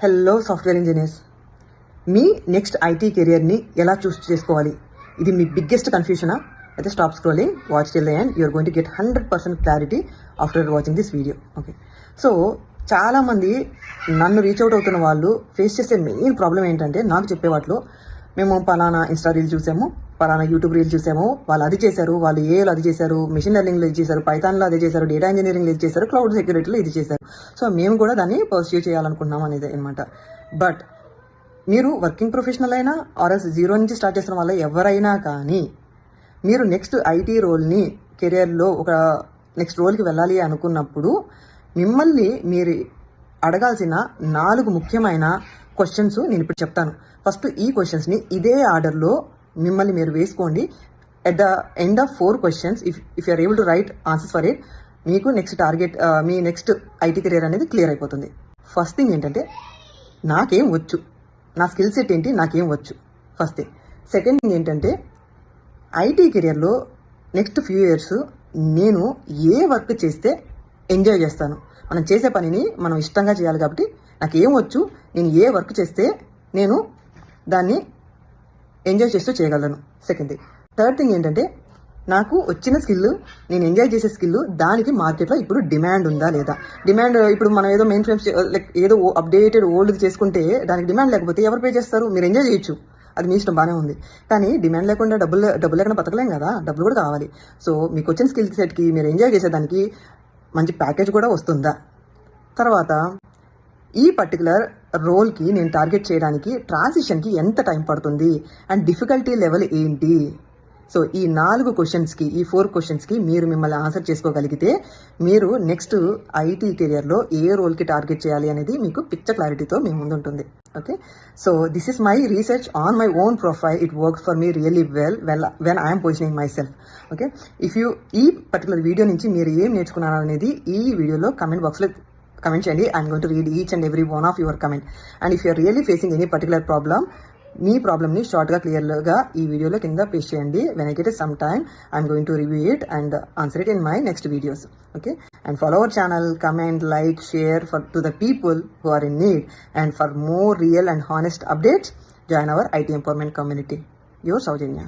Hello software engineers, మీ next IT కెరియర్ని ఎలా చూస్ చేసుకోవాలి? ఇది మీ బిగ్గెస్ట్ కన్ఫ్యూషనా? అయితే stop scrolling, watch till the end. You're going to get 100% clarity after watching this video. Okay, so చాలామంది నన్ను రీచ్ అవుట్ అవుతున్న వాళ్ళు ఫేస్ చేసే మెయిన్ ప్రాబ్లం ఏంటంటే, నాకు చెప్పే వాటిలో మేము పలానా ఇన్స్టా రీల్ చూసాము, పలానా యూట్యూబ్ రీల్ చూసాము, వాళ్ళు అది చేశారు, వాళ్ళు ఏలో అది చేశారు, మెషిన్ లెర్నింగ్లో ఇది చేశారు, పైథాన్లో అదే చేశారు, డేటా ఇంజనీరింగ్లో ఇది చేశారు, క్లౌడ్ సెక్యూరిటీలో ఇది చేశారు. సో మేము కూడా దాన్ని పర్స్యూ చేయాలనుకుంటున్నాం అనేది అనమాట. బట్ మీరు వర్కింగ్ ప్రొఫెషనల్ అయినా ఆర్ఎస్ జీరో నుంచి స్టార్ట్ చేసిన వాళ్ళ ఎవరైనా కానీ మీరు నెక్స్ట్ ఐటీ రోల్ని కెరియర్లో ఒక నెక్స్ట్ రోల్కి వెళ్ళాలి అనుకున్నప్పుడు మిమ్మల్ని మీరు అడగాల్సిన 4 ముఖ్యమైన క్వశ్చన్స్ నేను ఇప్పుడు చెప్తాను. ఫస్ట్ ఈ క్వశ్చన్స్ని ఇదే ఆర్డర్లో మిమ్మల్ని మీరు వేసుకోండి. At the end of 4 questions if you're able to write answers for it, మీకు నెక్స్ట్ టార్గెట్ మీ నెక్స్ట్ ఐటీ కెరియర్ అనేది క్లియర్ అయిపోతుంది. ఫస్ట్ థింగ్ ఏంటంటే, నాకేం వచ్చు, నా స్కిల్ సెట్ ఏంటి, నాకేం వచ్చు, ఫస్ట్ థింగ్. సెకండ్ థింగ్ ఏంటంటే, ఐటీ కెరియర్లో నెక్స్ట్ ఫ్యూ ఇయర్స్ నేను ఏ వర్క్ చేస్తే ఎంజాయ్ చేస్తాను. మనం చేసే పనిని మనం ఇష్టంగా చేయాలి కాబట్టి నాకు ఏం వచ్చు, నేను ఏ వర్క్ చేస్తే నేను దాన్ని ఎంజాయ్ చేస్తూ చేయగలను. Second thing. థర్డ్ థింగ్ ఏంటంటే, నాకు వచ్చిన స్కిల్, నేను ఎంజాయ్ చేసే స్కిల్, దానికి మార్కెట్లో ఇప్పుడు డిమాండ్ ఉందా లేదా. డిమాండ్ ఇప్పుడు మనం ఏదో మెయిన్ ఫ్రేమ్స్ లైక్ ఏదో అప్డేటెడ్ ఓల్డ్ది చేసుకుంటే దానికి డిమాండ్ లేకపోతే ఎవరు పే చేస్తారు? మీరు ఎంజాయ్ చేయొచ్చు, అది మీ ఇష్టం, బాగానే ఉంది. కానీ డిమాండ్ లేకుండా డబ్బులు లేకుండా బతకలేం కదా, డబ్బులు కూడా కావాలి. సో మీకు వచ్చిన స్కిల్ సెట్కి మీరు ఎంజాయ్ చేసేదానికి మంచి ప్యాకేజ్ కూడా వస్తుందా. తర్వాత ఈ పర్టికులర్ రోల్కి నేను టార్గెట్ చేయడానికి ట్రాన్సిషన్కి ఎంత టైం పడుతుంది అండ్ డిఫికల్టీ లెవెల్ ఏంటి. సో ఈ 4 క్వశ్చన్స్కి, ఈ 4 క్వశ్చన్స్కి మీరు మిమ్మల్ని ఆన్సర్ చేసుకోగలిగితే మీరు నెక్స్ట్ ఐటీ కెరియర్లో ఏ రోల్కి టార్గెట్ చేయాలి అనేది మీకు పిక్చర్ క్లారిటీతో మీ ముందు ఉంటుంది. Okay, so this is my research on my own profile. It work for me really when I'm positioning my self. Okay, ఈ పర్టికులర్ వీడియో నుంచి మీరు ఏం నేర్చుకున్నారు అనేది ఈ వీడియోలో కమెంట్ బాక్స్లో కమెంట్ చేయండి. I'm going to read each and every one of your comment. And if you're really facing any particular problem, మీ ప్రాబ్లమ్ని షార్ట్గా క్లియర్గా ఈ వీడియోలో కింద పేస్ట్ చేయండి. When I get some time I'm going to review it and answer it in my next videos. Okay, and follow our channel, comment, like, share to the people who are in need, and for more real and honest updates, join our IT empowerment community. Your Saujanya.